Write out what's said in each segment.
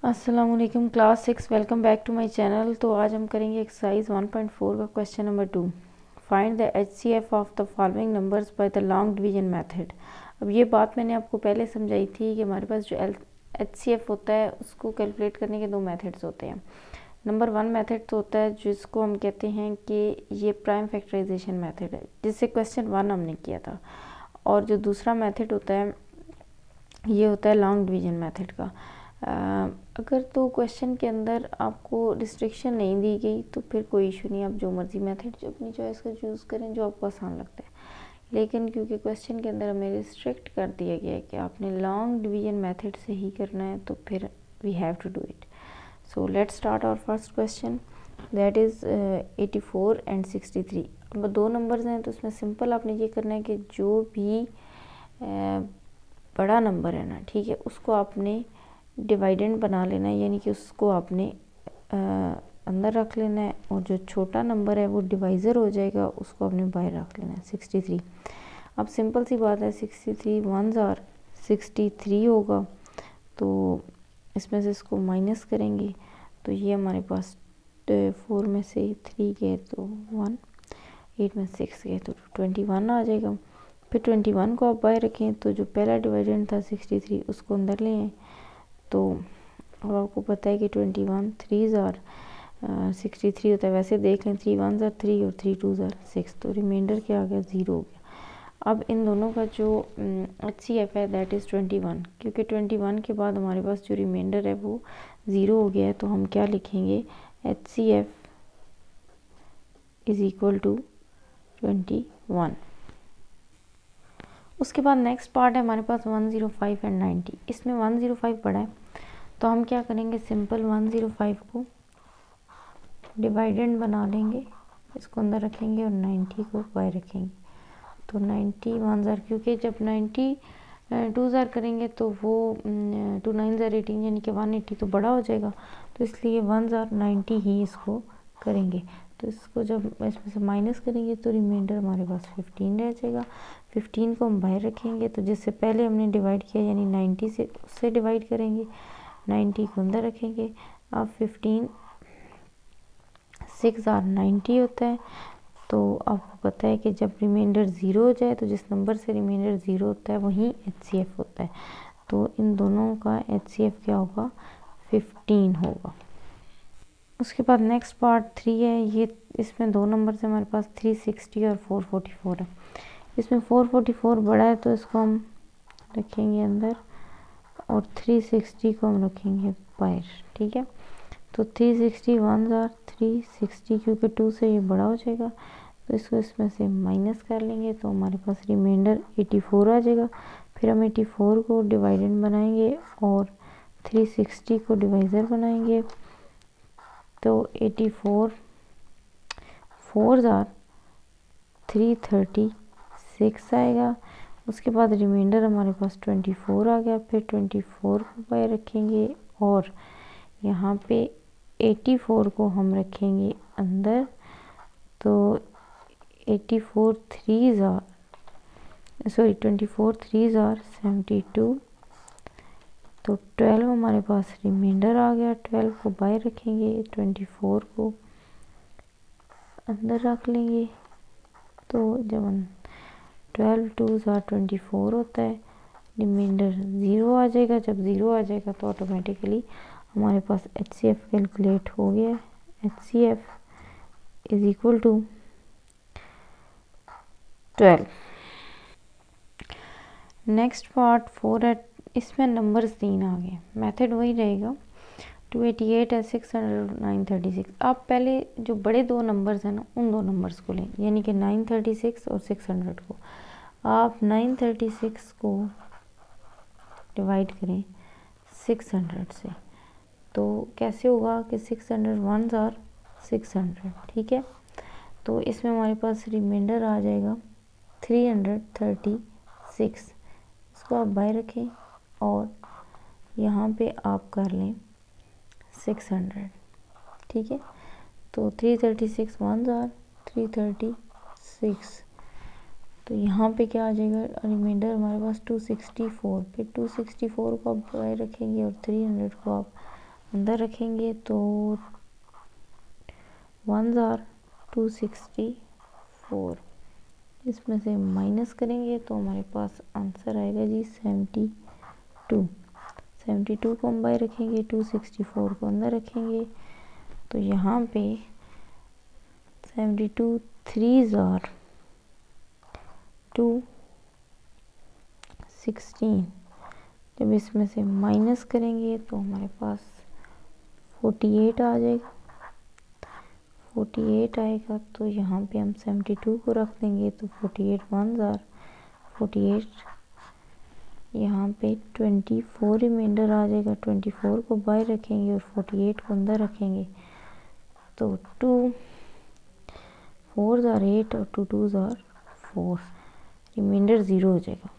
अस्सलाम वालेकुम class 6 welcome back to my channel. तो आज हम करेंगे एक्सरसाइज 1.4 का question number 2। Find the HCF of the following numbers by the long division method. अब ये बात मैंने आपको पहले समझाई थी कि हमारे पास जो एचसीएफ होता है उसको कैलकुलेट करने के दो मेथड्स होते हैं। नंबर 1 मेथड तो होता है जिसको हम कहते हैं कि ये प्राइम फैक्टराइजेशन मेथड है, जिससे क्वेश्चन 1 हमने किया था। और जो दूसरा मेथड होता है ये होता है लॉन्ग डिवीजन मेथड का। अगर तो क्वेश्चन के अंदर आपको रिस्ट्रिक्शन नहीं दी गई तो फिर कोई इशू नहीं, आप जो मर्जी मेथड जो अपनी चॉइस का चूज़ करें जो आपको आसान लगता है। लेकिन क्योंकि क्वेश्चन के अंदर हमें रिस्ट्रिक्ट कर दिया गया है कि आपने लॉन्ग डिवीजन मेथड से ही करना है, तो फिर we have to do it. So let's start our first question, that is 84 and 63। अब दो नंबर्स हैं तो उसमें सिंपल आपने ये करना है कि जो भी बड़ा नंबर है ना, ठीक है, उसको आपने डिवाइडेंड बना लेना है, यानी कि उसको आपने अंदर रख लेना है, और जो छोटा नंबर है वो डिवाइज़र हो जाएगा, उसको आपने बाहर रख लेना है 63। अब सिंपल सी बात है, 63 1s आर 63 होगा, तो इसमें से इसको माइनस करेंगे तो ये हमारे पास 4 में से 3 गए तो 1, 8 में 6 गए तो 21 आ जाएगा। फिर 21 को आप बाहर रखें तो जो पहला डिवाइडेंड था 63 उसको अंदर ले आए, तो अब आपको पता है कि 21 3s आर 63 होता है। वैसे देख लें 3 1s आर 3 और 3 2s आर 6, तो रिमाइंडर क्या आ गया 0 हो गया। अब इन दोनों का जो HCF है दैट इज़ 21, क्योंकि 21 के बाद हमारे पास जो रिमाइंडर है वो 0 हो गया है, तो हम क्या लिखेंगे HCF इज़ इक्वल टू 21। उसके बाद नेक्स्ट पार्ट है हमारे पास 105 एंड 90। इसमें 105 बड़ा है, तो हम क्या करेंगे, सिंपल 105 को डिवाइडेंड बना लेंगे, इसको अंदर रखेंगे और 90 को बाहर रखेंगे, तो 90 1s आर, क्योंकि जब 90 2s आर करेंगे तो वो 2 9s आर 18, यानी कि 180 तो बड़ा हो जाएगा, तो इसलिए 1s आर 90 ही इसको करेंगे। तो इसको जब इसमें से माइनस करेंगे तो रिमाइंडर हमारे पास 15 रह जाएगा। 15 को हम बाहर रखेंगे, तो जिससे पहले हमने डिवाइड किया यानी 90 से उससे डिवाइड करेंगे, 90 को अंदर रखेंगे। अब 15 6 आर 90 होता है, तो आपको पता है कि जब रिमाइंडर 0 हो जाए तो जिस नंबर से रिमाइंडर 0 होता है वही HCF होता है, तो इन दोनों का HCF क्या होगा 15 होगा। उसके बाद नेक्स्ट पार्ट 3 है, ये इसमें दो नंबर से हमारे पास 360 और 444 है। इसमें 444 बड़ा है तो इसको हम रखेंगे अंदर, और 360 को हम रखेंगे बाहर, ठीक है। तो 360 1s आर 360, क्योंकि 2 से ये बड़ा हो जाएगा, तो इसको इसमें से माइनस कर लेंगे तो हमारे पास रिमाइंडर 84 आ जाएगा। फिर हम 84 को डिवाइडेंड बनाएंगे और 360 को डिवाइज़र बनाएंगे, तो 84 4s आर 336 आएगा। उसके बाद रिमाइंडर हमारे पास 24 आ गया, फिर 24 को बाहर रखेंगे और यहाँ पे 84 को हम रखेंगे अंदर, तो 84 3s आर 24 3s आर 72, तो 12 हमारे पास रिमाइंडर आ गया, 12 को बाहर रखेंगे, 24 को अंदर रख लेंगे, तो जब 12 2s आर 24 होता है, रिमाइंडर 0 आ जाएगा। जब 0 आ जाएगा तो ऑटोमेटिकली हमारे पास HCF कैलकुलेट हो गया। HCF is equal to 12। Next part 4 है, इसमें नंबर्स 3 आ गए, मेथड वही रहेगा। 288 है, 600 936। आप पहले जो बड़े दो नंबर्स हैं ना उन दो नंबर्स को लें, यानी कि 936 और 600 को। आप 936 को डिवाइड करें 600 से, तो कैसे होगा कि 600 1s आर 600, ठीक है। तो इसमें हमारे पास रिमाइंडर आ जाएगा 336, इसको आप बाहर रखें और यहाँ पे आप कर लें 600, ठीक है। तो 336 1s आर 336, तो यहाँ पे क्या आ जाएगा, रिमाइंडर हमारे पास 264, फिर 264 को आप बाहर रखेंगे और 300 को आप अंदर रखेंगे तो 1 ज़ार 264, इसमें से माइनस करेंगे तो हमारे पास आंसर आएगा जी 72। 72 को हम बाहर रखेंगे, 264 को अंदर रखेंगे, तो यहाँ पे 72 3 ज़ार 216, जब इसमें से माइनस करेंगे तो हमारे पास 48 आ जाएगा। 48 आएगा तो यहाँ पे हम 72 को रख देंगे, तो 48 1 ज़ार 48, यहाँ पे 24 रिमाइंडर आ जाएगा। 24 को बाहर रखेंगे और 48 को अंदर रखेंगे, तो 2 4 ज़ार 8 और 2 2 ज़ार 4, रिमाइंडर 0 हो जाएगा।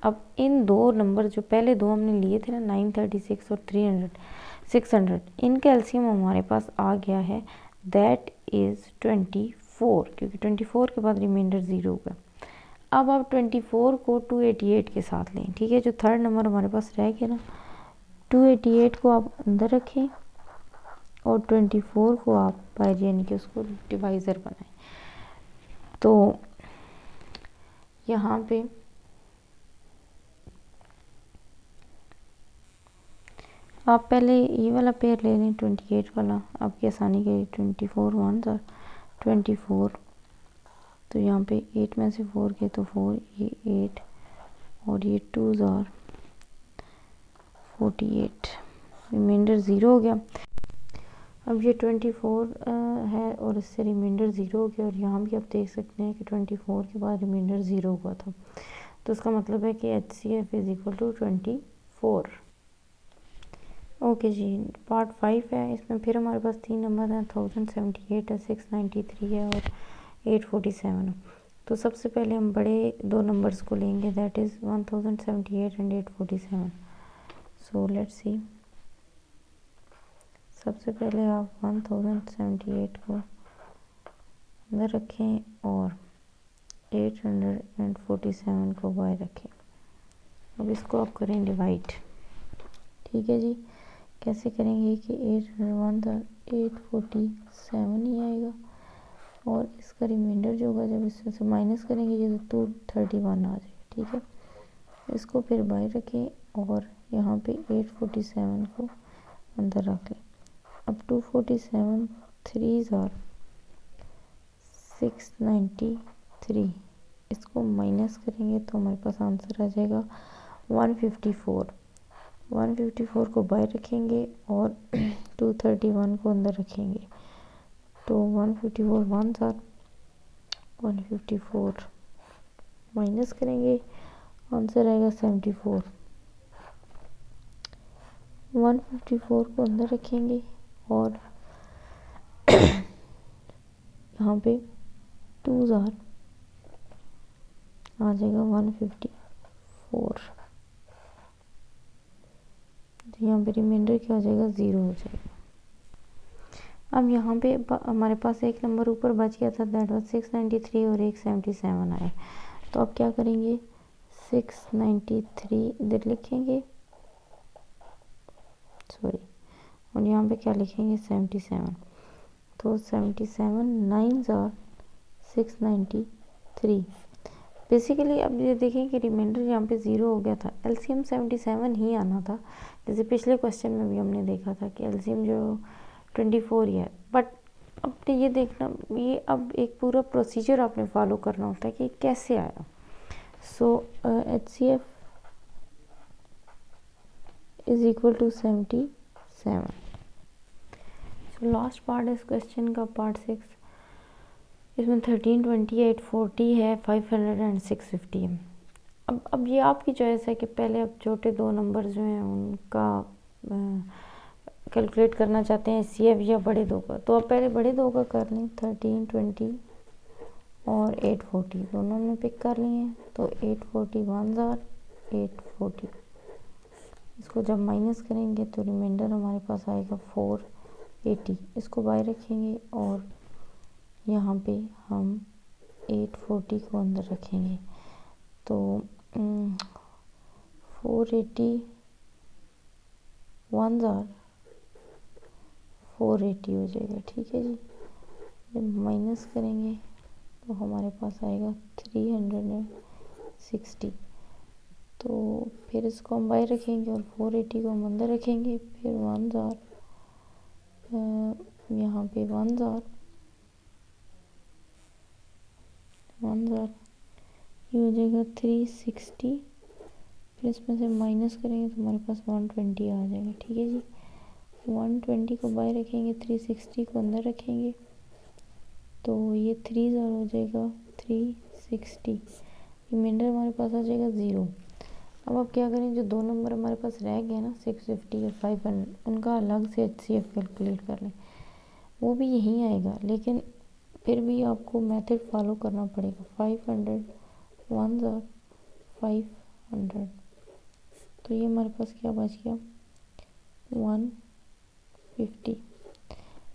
अब इन दो नंबर जो पहले दो हमने लिए थे ना 936 और 600, इनका एलसीएम हमारे पास आ गया है, दैट इज़ 24, क्योंकि 24 के बाद रिमाइंडर 0 होगा। अब आप 24 को 288 के साथ लें, ठीक है। जो थर्ड नंबर हमारे पास रह गया ना, 288 को आप अंदर रखें और 24 को आप बाहर, यानी कि उसको डिवाइज़र बनाएं। तो यहाँ पे आप पहले ये वाला पेयर ले लें 28 वाला, आपकी आसानी के लिए। 24 1 ज़ार 24, तो यहाँ पे 8 में से 4 के तो 4, ये 8 और ये 2 ज़ार 48, रिमाइंडर 0 हो गया। अब ये 24 है और इससे रिमाइंडर 0 हो गया, और यहाँ भी आप देख सकते हैं कि 24 के बाद रिमाइंडर 0 हुआ था, तो इसका मतलब है कि HCF is equal to 24। Okay जी, पार्ट 5 है। इसमें फिर हमारे पास 3 नंबर हैं, 1078 है, 693 है और 847 है। तो सबसे पहले हम बड़े दो नंबर्स को लेंगे, that is 1078 and 847। So let's see. सबसे पहले आप 1078 को अंदर रखें और 847 को बाहर रखें। अब इसको आप करें डिवाइड, ठीक है जी। कैसे करेंगे कि 847 ही आएगा, और इसका रिमाइंडर जो होगा जब इसमें से माइनस करेंगे ये तो 231 आ जाएगा, ठीक है। इसको फिर बाहर रखें और यहाँ पे 847 को अंदर रख लें। अब 247 3 ज़ार 693, इसको माइनस करेंगे तो हमारे पास आंसर आ जाएगा 154। 154 को बाहर रखेंगे और 231 को अंदर रखेंगे, तो 154 1 ज़ार 154 माइनस करेंगे, आंसर आएगा 74। 154 को अंदर रखेंगे और यहाँ पे 2 ज़ार आ जाएगा 154, तो यहाँ पे रिमाइंडर क्या हो जाएगा 0 हो जाएगा। अब यहाँ पे हमारे पास एक नंबर ऊपर बच गया था, दैट वाज 693 और 177 आया, तो अब क्या करेंगे 693 इधर लिखेंगे, सॉरी, और यहाँ पे क्या लिखेंगे 77, तो 77 9 ज़ार 693। बेसिकली अब ये देखें कि रिमाइंडर यहाँ पे 0 हो गया था, एलसीएम 77 ही आना था, जैसे पिछले क्वेश्चन में भी हमने देखा था कि एलसीएम जो 24 ही है। बट अब ये देखना, ये अब एक पूरा प्रोसीजर आपने फॉलो करना होता है कि कैसे आया। So HCF is equal to 77। So last part इस क्वेश्चन का, पार्ट 6, इसमें 13 28 40 है, 500 एंड 650 है। अब ये आपकी चॉइस है कि पहले अब छोटे दो नंबर जो हैं उनका कैलकुलेट करना चाहते हैं HCF या बड़े दो का, तो आप पहले बड़े दो का कर लें। 13 20 और 840 दोनों में पिक कर लिए हैं, तो 840 1 ज़ार 840, इसको जब माइनस करेंगे तो रिमाइंडर हमारे पास आएगा 480, इसको बाहर रखेंगे और यहाँ पे हम 840 को अंदर रखेंगे, तो 480 1 ज़ार 480 हो जाएगा। ठीक है जी, जब माइनस करेंगे तो हमारे पास आएगा 360। तो फिर इसको हम बाहर रखेंगे और 480 को हम अंदर रखेंगे। फिर 1000 यहाँ पे 1000 ये हो जाएगा 360। फिर इसमें से माइनस करेंगे तो हमारे पास 120 आ जाएगा। ठीक है जी, 120 को बाहर रखेंगे, 360 को अंदर रखेंगे, तो ये 3000 हो जाएगा 360। रिमाइंडर हमारे पास आ जाएगा 0। अब आप क्या करें, जो दो नंबर हमारे पास रह गए ना 650 और 500, उनका अलग से HCF कैलकुलेट कर लें। वो भी यहीं आएगा, लेकिन फिर भी आपको मेथड फॉलो करना पड़ेगा। 500 1000 500, तो ये हमारे पास क्या बच गया 150।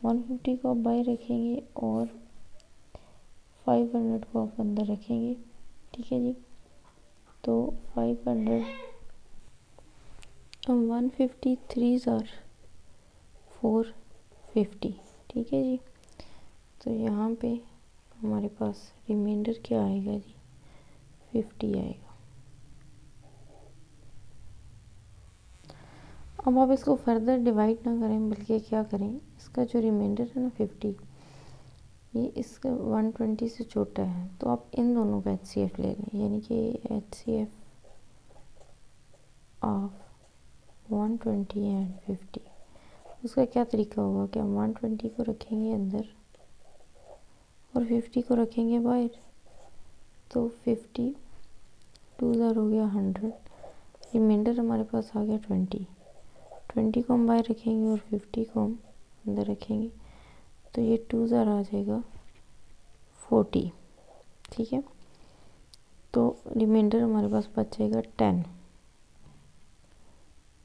150 को आप बाहर रखेंगे और 500 को आप अंदर रखेंगे। ठीक है जी, तो 500 150 3000 450। ठीक है जी, तो यहाँ पे हमारे पास रिमाइंडर क्या आएगा जी 50 आएगा। अब आप इसको फर्दर डिवाइड ना करें, बल्कि क्या करें, इसका जो रिमाइंडर है ना 50, ये इसका 120 से छोटा है, तो आप इन दोनों का HCF ले लें, यानी कि HCF ऑफ 120 एंड 50। उसका क्या तरीका होगा कि हम 120 को रखेंगे अंदर और 50 को रखेंगे बाहर, तो 50 2000 हो गया 100। रिमाइंडर हमारे पास आ गया 20 को हम बाहर रखेंगे और 50 को हम अंदर रखेंगे, तो ये 2000 आ जाएगा 40। ठीक है, तो रिमाइंडर हमारे पास बच जाएगा 10।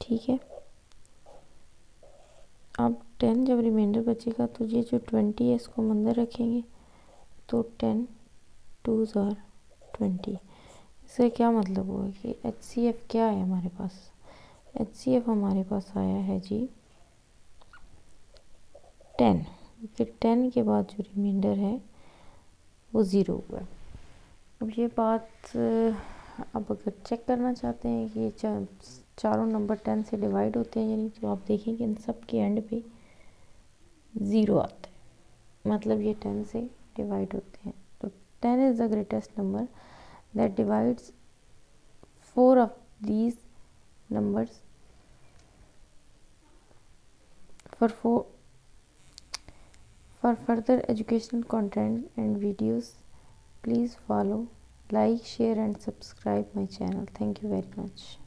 ठीक है, अब 10 जब रिमाइंडर बचेगा तो ये जो 20 है इसको हम अंदर रखेंगे, तो 10 2000 20। इसका क्या मतलब हुआ कि HCF क्या है हमारे पास, HCF हमारे पास आया है जी 10। फिर 10 के बाद जो रिमाइंडर है वो 0 हुआ। अब ये बात अब अगर चेक करना चाहते हैं कि चारों नंबर 10 से डिवाइड होते हैं यानी, तो आप देखेंगे इन सब के एंड पे 0 आता है, मतलब ये 10 से डिवाइड होते हैं। तो 10 is the greatest number that divides 4 of these numbers. For further educational content and videos, please follow, like, share and subscribe my channel. Thank you very much.